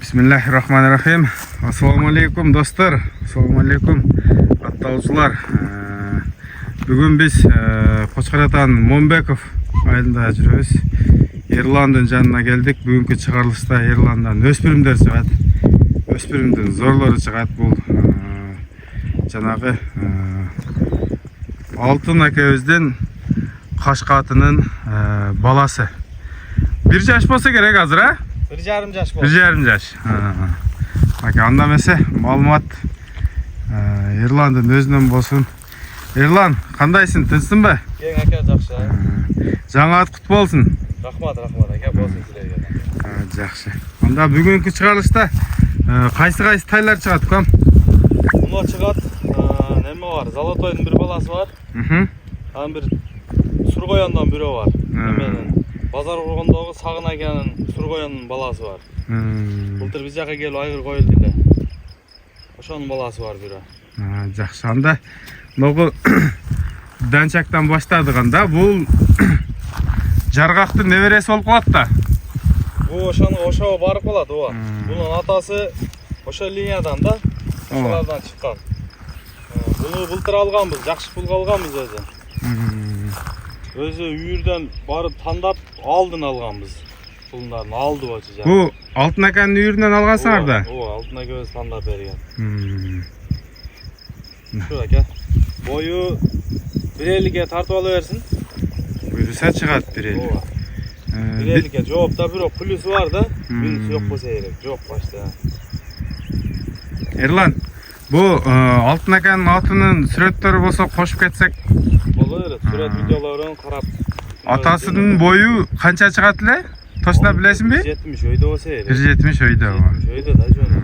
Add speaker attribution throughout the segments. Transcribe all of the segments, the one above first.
Speaker 1: Bismillahirrahmanirrahim. Assalamu alaikum dostlar. Assalamu alaikum аттаушылар. Бүгін біз Қошқарatan Момбеков айылында жүрміз. Ерландың жанына келдік. Бүгінгі шығарылышта Ерландан өспірімдер шығады. Өспірімдің зорлары шығады. Бұл жаңағы алтын әкеміздің қашқатының баласы. Bir yaş болса керек азыр, а?
Speaker 2: 1,5 жаш болды.
Speaker 1: 1,5 жаш. Анда месе маалымат Ерландың өзінен болсын. Ерлан, қандайсың? Тынсың ба?
Speaker 2: Кең әке жақсы.
Speaker 1: Жаңа ат құт болсын.
Speaker 2: Рахмат, әке болсын сіздерге.
Speaker 1: Жақсы. Анда бүгінгі шығарылышта қайсы тайлар шығады, ком?
Speaker 2: Мұны шығады, неме бар, Золотойдың бір баласы бар. Бір Сұрғояндан бірі бар. Базар құрғандағы Сағын әкенің Сұрғоянның баласы бар. Бұлтыр біз жаққа келу айғыр қойылды. Ошоның баласы бар бірі.
Speaker 1: Жақсы. Анда бұл дәншақтан баштадық анда. Бұл жарғақты небересі болып қалады да?
Speaker 2: Бұл ошоға барып қалады. Бұның атасы ошо линиядан да, ошолардан шыққан. Бұны бұлтыр алғанбыз, жақшы пұлға алғанбыз өзі. Өзі үйірден барып тандап алдын алғанбыз. Пұлындарын алды өте жаңа.
Speaker 1: Бұл алтын әкенің үйірінен алғансыңар да?
Speaker 2: Алтын әке өзі тандап берген. Şu әке. Бойы 1,50-ге тартып ала берсін.
Speaker 1: Бұйырса шығады 1,50.
Speaker 2: 1,50-ге жоопта бирок плюсі бар да, минусы жоқ болса керек. Жоқ башта.
Speaker 1: Ерлан, бұл алтын әкенің атының сүреттері болса қошып кетсек?
Speaker 2: Болар, сүрет видеоларын қарап.
Speaker 1: Атасының бойы қанша шығады ле? Точно білесің бе?
Speaker 2: 170 өйді болса керек.
Speaker 1: 170 өйді.
Speaker 2: 170 өйді да жөні.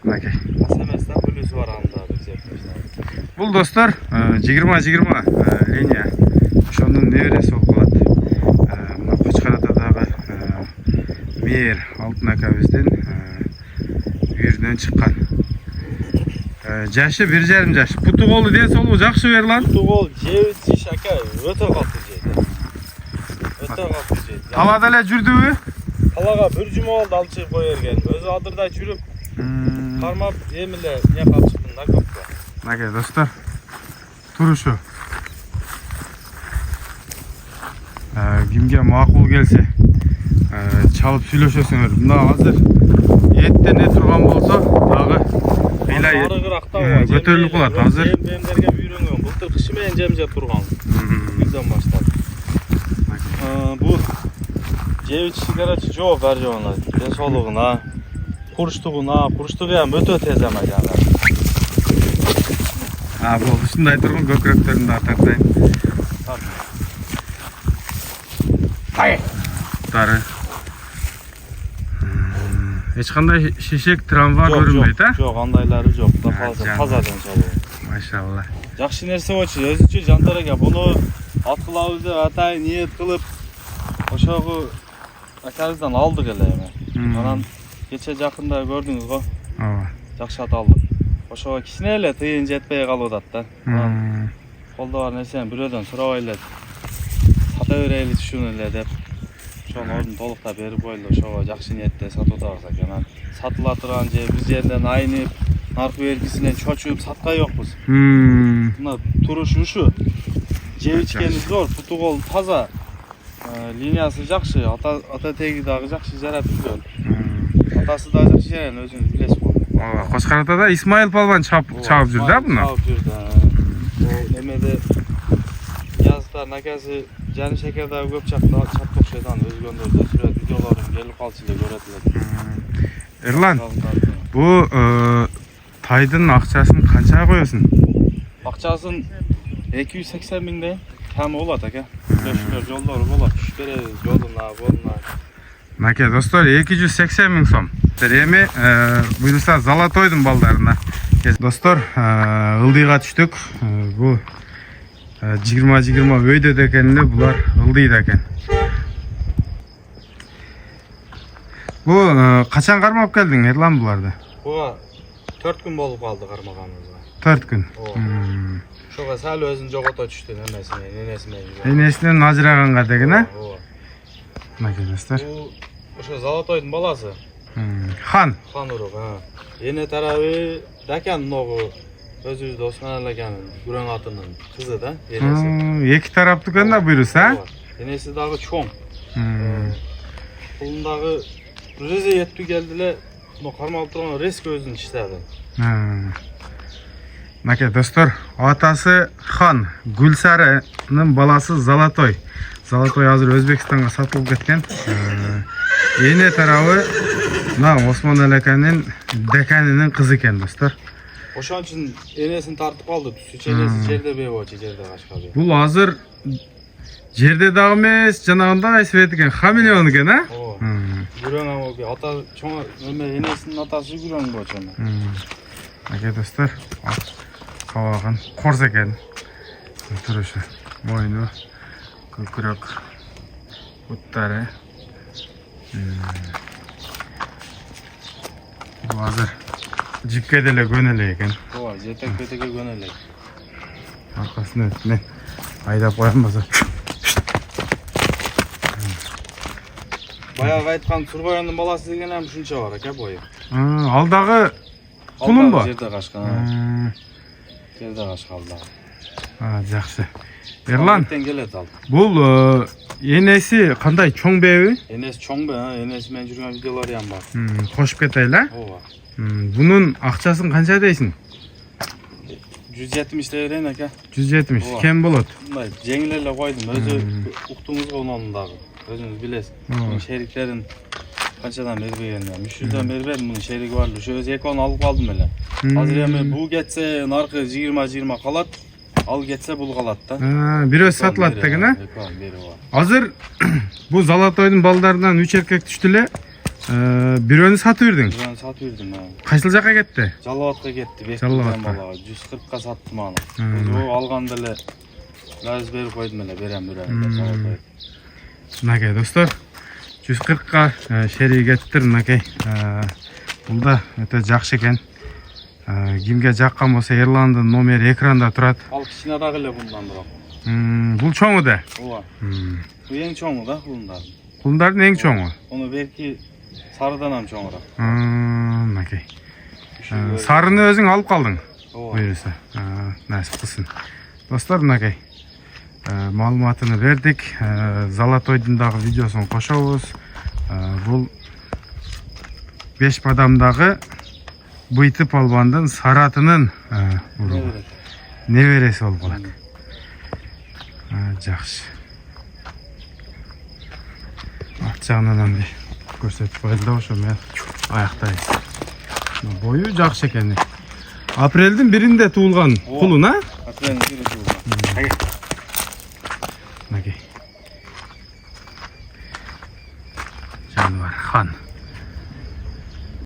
Speaker 1: Мінекей.
Speaker 2: Асаместен плюсі бар анда 170.
Speaker 1: Бұл достар 20-20 линия. Ошоның небересі болып қалады. Мына Қошқаратадағы Мейір алтын әкеміздің үйірінен шыққан. Жашы 1,5 жаш. Пұты қолы ден солы жақшы Ерлан?
Speaker 2: Пұты қолы 9 жеш әке өте қатты жейді. Өте қатты жейді.
Speaker 1: Қалада әлі жүрді өй?
Speaker 2: Қалаға бір жұма олды алып шығып қой ерген. Өзі адырда жүріп, қармап, емілі не қалып шықтың да көп қой.
Speaker 1: Мәке достар, тұрушы. Кімге мақұл келсе, чалып сөйлешесіңдер. Мына азыр еттен не тұрған болса, дағы көтеріліп қалады. Азыр
Speaker 2: жем-жемдерге үйренген. Бұлтыр қышымен жем-жеп тұрған. Үйден баштап. Бұл жевичі короче жоқ әр жоғына. Денсаулығына, құрыштығы өте тез әмәк яғына.
Speaker 1: Бұл ұшындай тұрғын көкіректерімді артақтайын. Тары. Ешқандай шешек трамва көрінбейді, а?
Speaker 2: Жоқ, андайлары жоқ. Таза денсаулығы.
Speaker 1: Машалла.
Speaker 2: Жақшы нәрсе өтші, өзінше жандар әке. Бұны атқылауызды атай ниет қылып, ошағы әкәрізден алдық әлі әме. Анан кече жақында көрдіңіз ғой. Жақшы ат алдық. Ошаға кісіне әлі тыйын жетпей қалудат да. Қолда бар нәрсен біреуден сұрау әлі. Сата өрейлі түшін әлі деп. Ошаның орын толықта беріп қойылды. Ошаға жақшы ниетте сатудағызак. Сатыла тұрған же біз жерден айнып, нарқы бергісінен чөчіп сатқа жоқ біз. Мына тұрыш ұшы. Жевичкені зор, пұты қол таза. Линиясы жақшы, ата тегі дағы жақшы жарап жүрген. Атасы да жақшы жерен өзіңіз білесіз ғой.
Speaker 1: Қошқаратада Исмаил Палван чағып жүрді, а бұны?
Speaker 2: Чағып жүрді. Немеде yazıkların әкесі Жәні Шекердағы көп чаптық шедан өзгендерді сүрет видеоларын келіп қалшылы көретіледі.
Speaker 1: Ерлан, бұл тайдың ақшасын қанша қойысын?
Speaker 2: Ақшасын 280 мыңдай кәмі олады әке. Көшілер жолдары болады, үшкері жолына.
Speaker 1: Мәке, достар, 280 мың сом. Еме, бұйырса Золотойдың балдарына. Достар, ылдыға түштік. Бұл 20-20 өйді декенінде бұлар ылдыйды екен. Бұл қашан қармап келдің, Ерлан бұларды?
Speaker 2: Бұға 4 күн болып қалды қармағанымызға.
Speaker 1: 4 күн?
Speaker 2: Шоға сәл өзін жоғыта түшті енесімен.
Speaker 1: Енесінен ажырағанға деген, а? Мәке, достар.
Speaker 2: Ошо Золотойдың баласы.
Speaker 1: Хан.
Speaker 2: Хан urug, ha. Ene tarafı dakan nogu özübüzde Osman Ali akanın Güren atının kızı da enesi.
Speaker 1: Екі тараптыкын да buyursa, ha?
Speaker 2: Enesi dağı çoğun. Kulundağı Rize yetpi geldiler. Bu karmalıp turgan res gözün işlerdi.
Speaker 1: Nake dostlar, atасы Хан, Gülsarı'nın balası Zalatoy. Zalatoy hazır Özbekistan'a satılıp ketken. Ene tarafı Osman Ali akanın dekanının kızı eken dostlar.
Speaker 2: Oşan için enesini tartıp aldı. Enesi jerde bey boğaçı, jerde kaçkadı.
Speaker 1: Бұл hazır жерде дағы емес, жанағында свет екен, хамелеон екен, а?
Speaker 2: Güren ama bir ata çoğun enesinin atası Güren boğaçı.
Speaker 1: Әке достар, қабаған қорс екен. Тұрышы, мойны, көкірек, бұттары. Бұл hazır жіпке деле көнеле екен.
Speaker 2: Ова, жетек бетеге көнеле.
Speaker 1: Арқасына өтінен айдап қоянбаса.
Speaker 2: Баяғы айтқан Тұрбаянның баласы деген әм шынша бар, әке бойы.
Speaker 1: Алдағы құлын ба?
Speaker 2: Жерде қашқан. Жерде қашқан алдағы.
Speaker 1: Жақсы. Ерлан,
Speaker 2: Ертең келеді ал.
Speaker 1: бұл енесі қандай чоң беуі?
Speaker 2: Енесі чоң бе, енесімен жүрген видеолар ям бар.
Speaker 1: Қошып кетайлы?
Speaker 2: Ова.
Speaker 1: Бұның ақшасын қанша дейсің?
Speaker 2: 170 лирен әке.
Speaker 1: 170, кем болады?
Speaker 2: Бұндай жеңілерле қойдым, өзі ұқтыңызға онандағы. Өзіңіз білесіз. Бұның шериктерін қаншадан бербегенде. 300'den бербедім, бұның шерики барды. Şu өзі екеуін алып қалдым әлі. Қазір еме бұл кетсе, нарқы 20-20 қалады. Ал кетсе бұл қалады да.
Speaker 1: Бір өз сатылады деген, а?
Speaker 2: Екеуін бері бар.
Speaker 1: Азыр бұл Залатойдың балдарынан 3 еркек түштілі, бір өні сатып бердің.
Speaker 2: Бірін сатып бердім.
Speaker 1: Қайсыл жаққа кетті?
Speaker 2: Жалауатқа кетті.
Speaker 1: Жалауатқа.
Speaker 2: 140'қа саттым аны. Өзі о алғанды әлі ләз беріп қойдым әлі, берем.
Speaker 1: Накай, достар, 140-қа шерей кеттір, накай. Бұл да өте жақшы екен. Кімге жаққан болса Ерландың номері экранда тұрады.
Speaker 2: Ал кішінара келе бұндан бірақ.
Speaker 1: Бұл чоңы да?
Speaker 2: Ова. Бұл ең чоңы да құлындардың.
Speaker 1: Құлындардың ең чоңы?
Speaker 2: Оны белки сарыдан ам чоңырақ.
Speaker 1: Накай. Сарыны өзің алып қалдың?
Speaker 2: Ова.
Speaker 1: Бұйырса, нәсіп қылсын. Достар, накай. Малыматыны бердік. Залатойдыңдағы видеосын қошауыз. Бұл 5 бадамдағы бұйты палбандың Саратының невересі ол болады. Жақшы. Арт жағынан андай көрсетіп қойылды ошы мен аяқтайыз. Бойы жақшы екен. Апрелдің 1-інде туылған құлын, а?
Speaker 2: Апрелдің 1-інде туылған.
Speaker 1: Накей. Жануар, Хан.